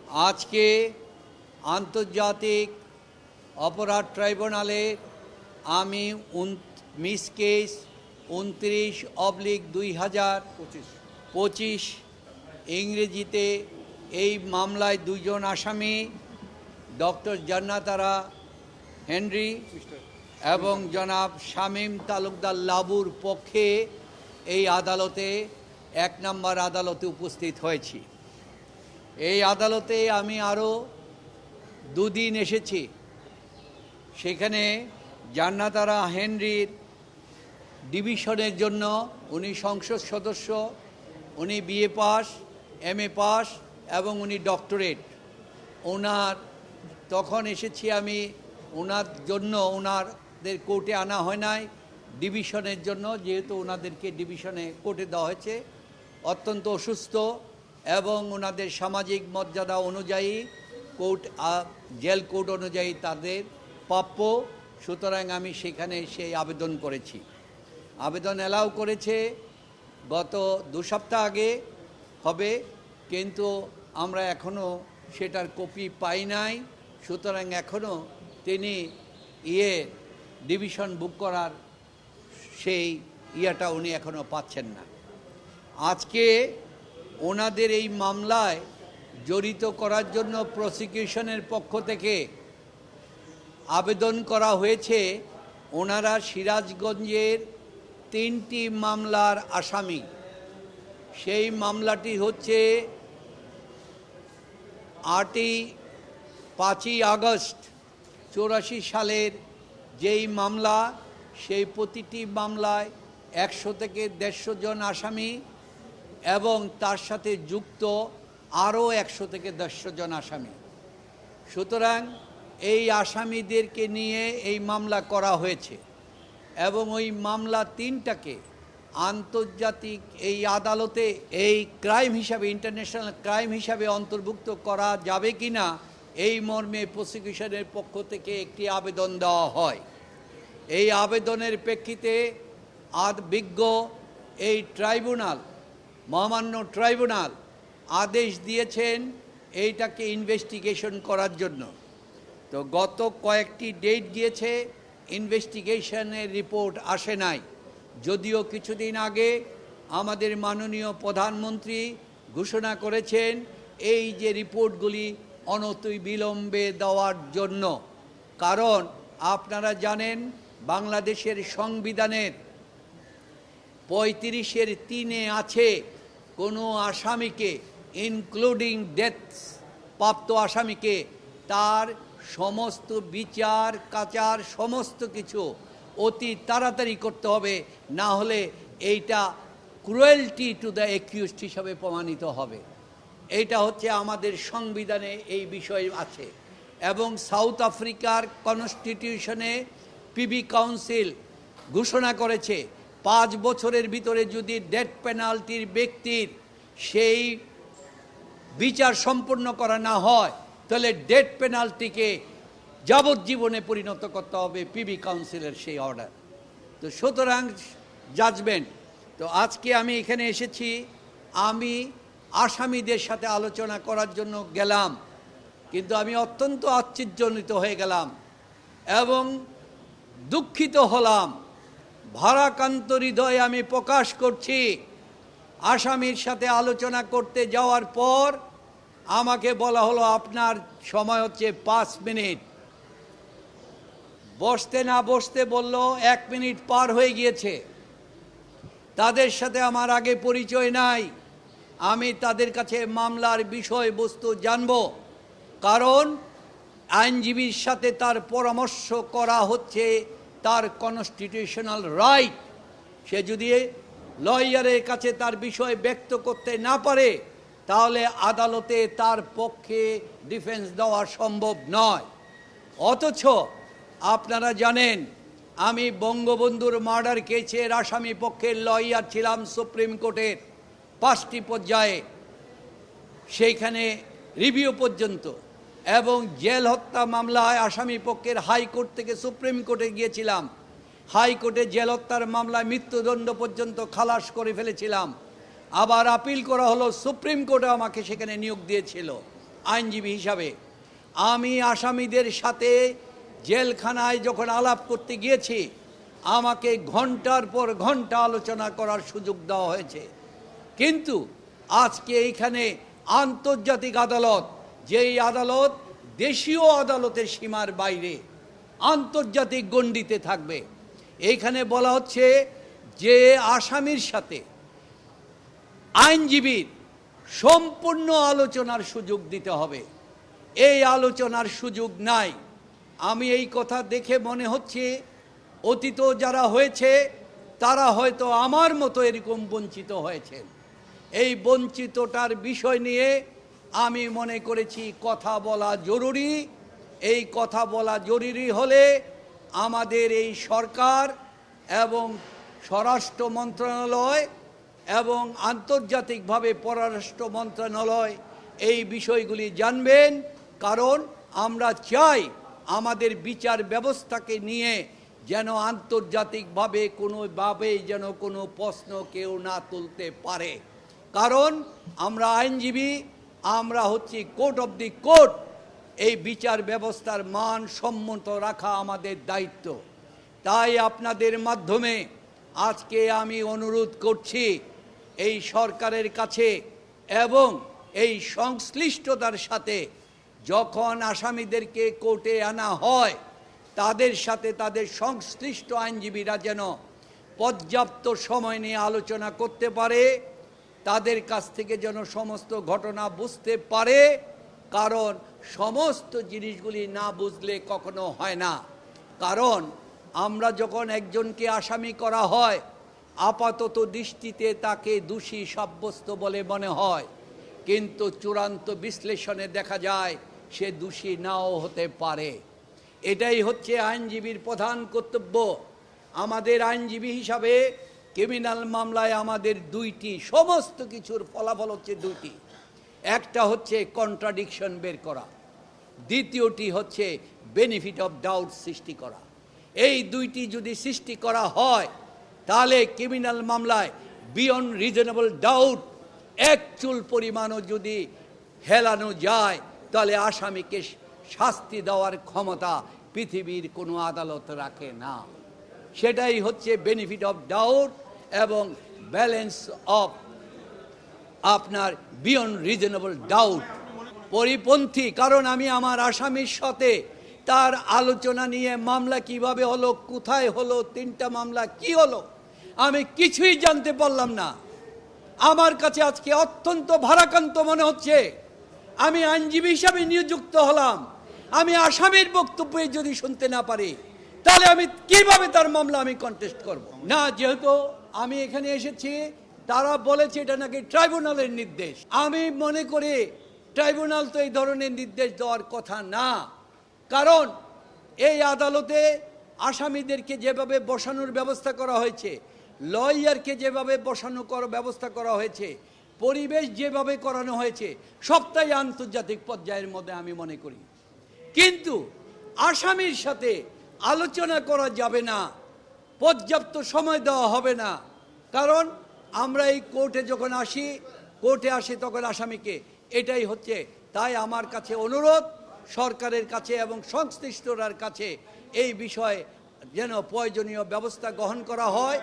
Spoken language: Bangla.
আজকে আন্তর্জাতিক অপরাধ ট্রাইব্যুনালে আমি মিস কেস 29/2025 ইংরেজিতে এই মামলায় দুইজন আসামি ডক্টর জান্নাতারা হেনরি এবং জনাব শামীম তালুকদার লাবুর পক্ষে এই আদালতে 1 নম্বর আদালতে উপস্থিত হয়েছি। এই আদালতে আমি আরও 2 দিন এসেছি। সেখানে জান্নাতারা হেনরির ডিভিশনের জন্য উনি সংসদ সদস্য, উনি বিএ পাস, এমএ পাস এবং উনি ডক্টরেট। ওনার তখন এসেছি আমি ওনার জন্য, ওনাদের কোর্টে আনা হয় নাই ডিভিশনের জন্য, যেহেতু ওনাদেরকে ডিভিশনে কোর্টে দেওয়া হয়েছে। অত্যন্ত অসুস্থ এবং ওনাদের সামাজিক মর্যাদা অনুযায়ী কোর্ট জেল কোড অনুযায়ী তাদের প্রাপ্য, সুতরাং আমি সেখানে সেই আবেদন করেছি। আবেদন অ্যালাউ করেছে গত 2 সপ্তাহ আগে হবে, কিন্তু আমরা এখনও সেটার কপি পাই নাই। সুতরাং এখনও তিনি ডিভিশন বুক করার সেই ইয়েটা উনি এখনও পাচ্ছেন না। আজকে ওনাদের এই মামলায় জড়িত করার জন্য প্রসিকিউশনের পক্ষ থেকে আবেদন করা হয়েছে। ওনারা সিরাজগঞ্জের 3টি মামলার আসামি। সেই মামলাটি হচ্ছে 5ই আগস্ট 84 সালের যেই মামলা, সেই প্রতিটি মামলায় 100 থেকে 150 জন আসামি এবং তার সাথে যুক্ত আরও 100 থেকে 150 জন আসামি। সুতরাং এই আসামিদেরকে নিয়ে এই মামলা করা হয়েছে এবং ওই মামলা 3টাকে আন্তর্জাতিক এই আদালতে এই ক্রাইম হিসাবে, ইন্টারন্যাশনাল ক্রাইম হিসাবে অন্তর্ভুক্ত করা যাবে কি না, এই মর্মে প্রসিকিউশনের পক্ষ থেকে একটি আবেদন দেওয়া হয়। এই আবেদনের প্রেক্ষিতে বিজ্ঞ এই ট্রাইব্যুনাল, মহামান্য ট্রাইব্যুনাল আদেশ দিয়েছেন এইটাকে ইনভেস্টিগেশন করার জন্য। তো গত কয়েকটি ডেট গিয়েছে, ইনভেস্টিগেশনের রিপোর্ট আসে নাই। যদিও কিছুদিন আগে আমাদের মাননীয় প্রধানমন্ত্রী ঘোষণা করেছেন এই যে রিপোর্টগুলি অনতিবিলম্বে দেওয়ার জন্য। কারণ আপনারা জানেন বাংলাদেশের সংবিধানের 35(3) আছে কোনো আসামিকে, ইনক্লুডিং ডেথ প্রাপ্ত আসামিকে, তার সমস্ত বিচার কাচার সমস্ত কিছু অতি তাড়াতাড়ি করতে হবে, না হলে এইটা ক্রুয়েলটি টু দ্য অ্যাকিউজড হিসাবে প্রমাণিত হবে। এইটা হচ্ছে আমাদের সংবিধানে এই বিষয় আছে। এবং সাউথ আফ্রিকার কনস্টিটিউশনে পিবি কাউন্সিল ঘোষণা করেছে 5 বছরের ভিতরে যদি ডেথ পেনাল্টির ব্যক্তির সেই বিচার সম্পন্ন করা না হয়, তাহলে ডেথ পেনাল্টিকে যাবজ্জীবনে পরিণত করতে হবে, পিবি কাউন্সিলের সেই অর্ডার। তো সুতরাং জাজমেন্ট। তো আজকে আমি এখানে এসেছি, আমি আসামিদের সাথে আলোচনা করার জন্য গেলাম, কিন্তু আমি অত্যন্ত আশ্চর্যজনিত হয়ে গেলাম এবং দুঃখিত হলাম। ভারাক্রান্ত হৃদয়ে আমি প্রকাশ করছি, আসামির সাথে আলোচনা করতে যাওয়ার পর আমাকে বলা হলো আপনার সময় হচ্ছে 5 মিনিট। বসতে না বসতে বলল 1 মিনিট পার হয়ে গিয়েছে। তাদের সাথে আমার আগে পরিচয় নাই, আমি তাদের কাছে মামলার বিষয়বস্তু জানব, কারণ আইনজীবীর সাথে তার পরামর্শ করা হচ্ছে তার কনস্টিটিউশনাল রাইট। সে যদি লয়ারের কাছে তার বিষয় ব্যক্ত করতে না পারে, তাহলে আদালতে তার পক্ষে ডিফেন্স দেওয়া সম্ভব নয়। অথচ আপনারা জানেন আমি বঙ্গবন্ধুর মার্ডার কেসের আসামি পক্ষের লয়ার ছিলাম সুপ্রিম কোর্টের 5টি পর্যায়ে, সেইখানে রিভিউ পর্যন্ত, এবং জেল হত্যা মামলায় আসামি পক্ষের হাইকোর্ট থেকে সুপ্রিম কোর্টে গিয়েছিলাম। হাইকোর্টে জেল হত্যার মামলায় মৃত্যুদণ্ড পর্যন্ত খালাস করে ফেলেছিলাম। আবার আপিল করা হলো, সুপ্রিম কোর্টে আমাকে সেখানে নিয়োগ দিয়েছিল। আইনজীবী হিসাবে আমি আসামিদের সাথে জেলখানায় যখন আলাপ করতে গিয়েছি, আমাকে ঘন্টার পর ঘন্টা আলোচনা করার সুযোগ দেওয়া হয়েছে। কিন্তু আজকে এইখানে আন্তর্জাতিক আদালত, যেই আদালত দেশীয় আদালতের সীমার বাইরে, আন্তর্জাতিক গণ্ডিতে থাকবে, এইখানে বলা হচ্ছে যে আসামির সাথে আইনজীবীর সম্পূর্ণ আলোচনার সুযোগ দিতে হবে। এই আলোচনার সুযোগ নাই। আমি এই কথা দেখে মনে হচ্ছে অতীত যারা হয়েছে তারা হয়তো আমার মতো এরকম বঞ্চিত হয়েছেন। এই বঞ্চিতটার বিষয় নিয়ে আমি মনে করেছি কথা বলা জরুরি। এই কথা বলা জরুরি হলে আমাদের এই সরকার এবং স্বরাষ্ট্র মন্ত্রণালয় এবং আন্তর্জাতিকভাবে পররাষ্ট্র মন্ত্রণালয় এই বিষয়গুলি জানবেন। কারণ আমরা চাই আমাদের বিচার ব্যবস্থাকে নিয়ে যেন আন্তর্জাতিকভাবে কোনোভাবেই যেন কোনো প্রশ্ন কেউ না তুলতে পারে। কারণ আমরা আইনজীবী, আমরা হচ্ছি কোর্ট অফ দি কোর্ট। এই বিচার ব্যবস্থার মান সম্মত রাখা আমাদের দায়িত্ব। তাই আপনাদের মাধ্যমে আজকে আমি অনুরোধ করছি এই সরকারের কাছে এবং এই সংশ্লিষ্টতার সাথে, যখন আসামিদেরকে কোর্টে আনা হয় তাদের সাথে তাদের সংশ্লিষ্ট আইনজীবীরা যেন পর্যাপ্ত সময় নিয়ে আলোচনা করতে পারে, তাদের কাছ থেকে যেন সমস্ত ঘটনা বুঝতে পারে। কারণ সমস্ত জিনিসগুলি না বুঝলে কখনো হয় না। কারণ আমরা যখন একজনকে আসামি করা হয়, আপাতত দৃষ্টিতে তাকে দোষী সাব্যস্ত বলে মনে হয়, কিন্তু চূড়ান্ত বিশ্লেষণে দেখা যায় সে দোষী নাও হতে পারে। এটাই হচ্ছে আইনজীবীর প্রধান কর্তব্য। আমাদের আইনজীবী হিসাবে ক্রিমিনাল মামলায় আমাদের দুইটি, সমস্ত কিছুর ফলাফল হচ্ছে দুইটি। একটা হচ্ছে কন্ট্রাডিকশন বের করা, দ্বিতীয়টি হচ্ছে বেনিফিট অফ ডাউট সৃষ্টি করা। এই দুইটি যদি সৃষ্টি করা হয় তাহলে ক্রিমিনাল মামলায় বিয়ন্ড রিজনেবল ডাউট এক চুল পরিমাণও যদি হেলানো যায় তাহলে আসামিকে শাস্তি দেওয়ার ক্ষমতা পৃথিবীর কোনো আদালত রাখে না। সেটাই হচ্ছে বেনিফিট অফ ডাউট এবং ব্যালেন্স অফ আপনার বিয়ন্ড রিজনেবল ডাউট পরিপন্থী। কারণ আমি আমার আসামির সাথে তার আলোচনা নিয়ে মামলা কিভাবে হলো, কোথায় হলো, 3টা মামলা কি হলো, আমি কিছুই জানতে পারলাম না। আমার কাছে আজকে অত্যন্ত ভারাক্রান্ত মনে হচ্ছে। আমি আইনজীবী হিসাবে নিযুক্ত হলাম, আমি আসামির বক্তব্য যদি শুনতে না পারি তাহলে আমি কিভাবে তার মামলা আমি কন্টেস্ট করব না। যেহেতু আমি এখানে এসেছি, তারা বলেছে এটা নাকি ট্রাইব্যুনালের নির্দেশ। আমি মনে করি ট্রাইব্যুনাল তো এই ধরনের নির্দেশ দেওয়ার কথা না। কারণ এই আদালতে আসামিদেরকে যেভাবে বসানোর ব্যবস্থা করা হয়েছে, লয়ারকে যেভাবে বসানোর ব্যবস্থা করা হয়েছে, পরিবেশ যেভাবে করানো হয়েছে, সবটাই আন্তর্জাতিক পর্যায়ের মধ্যে আমি মনে করি। কিন্তু আসামির সাথে আলোচনা করা যাবে না, পর্যাপ্ত সময় দেওয়া হবে না। কারণ আমরা এই কোর্টে যখন আসি তখন আসামিকে এটাই হচ্ছে। তাই আমার কাছে অনুরোধ সরকারের কাছে এবং সংশ্লিষ্টরার কাছে এই বিষয়ে যেন প্রয়োজনীয় ব্যবস্থা গ্রহণ করা হয়।